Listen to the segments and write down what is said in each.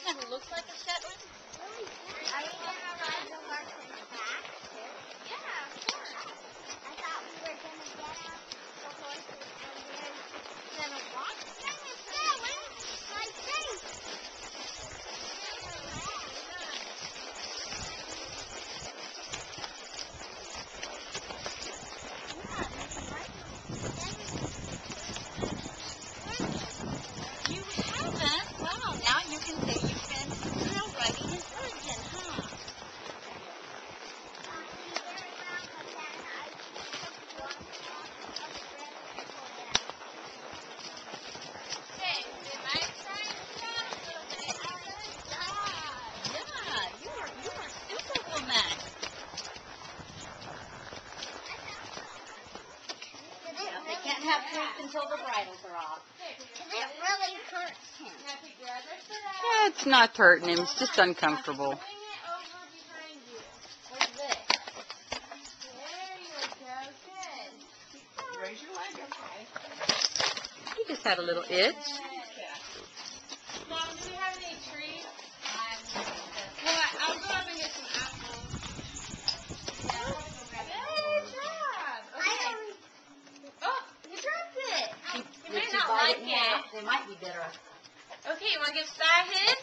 Kind of looks like a Shetland. Are you going to ride the horse's back, too? Yeah, of course. I thought we were going to get out the horses and then a walk. Yeah, where's my face? You haven't? Wow, now you can say you've been trail riding in Oregon, huh? Yeah, you are Superwoman. They can't have food until the bridles are off. It really hurts him. Yeah, it's not hurting him. It's just uncomfortable. Raise your leg, okay? He just had a little itch. Mom, do we have any trees? Well, I'll go up and get some apples. Good job. Okay. Oh, you dropped it. You may not like it. They might be bitter. Okay, you want to give side hit?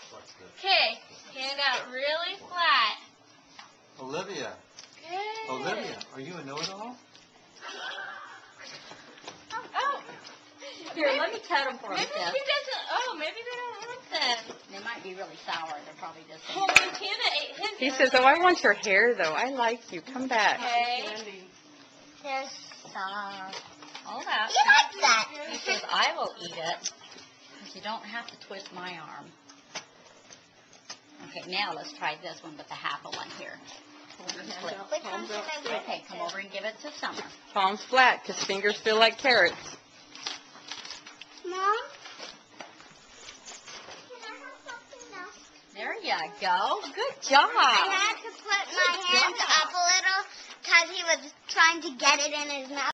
Okay, hand out really flat. Olivia. Good. Olivia, are you a know-it-all? Oh, Here, let me cut them for him, maybe Seth. she doesn't. Oh, maybe they don't want them. They might be really sour. They're probably just... Well, Montana ate his. He says, oh, I want your hair, though. I like you. Come back. Okay. There's some. Hold up. He likes that. He says, I will eat it. You don't have to twist my arm. Okay, now let's try this one with the half a one here. Split. Which one should I give Okay, it come to? over and give it to Summer. Palms flat, because fingers feel like carrots. Mom? Can I have something else? There you go. Good job. I had to put my hands up a little because he was trying to get it in his mouth.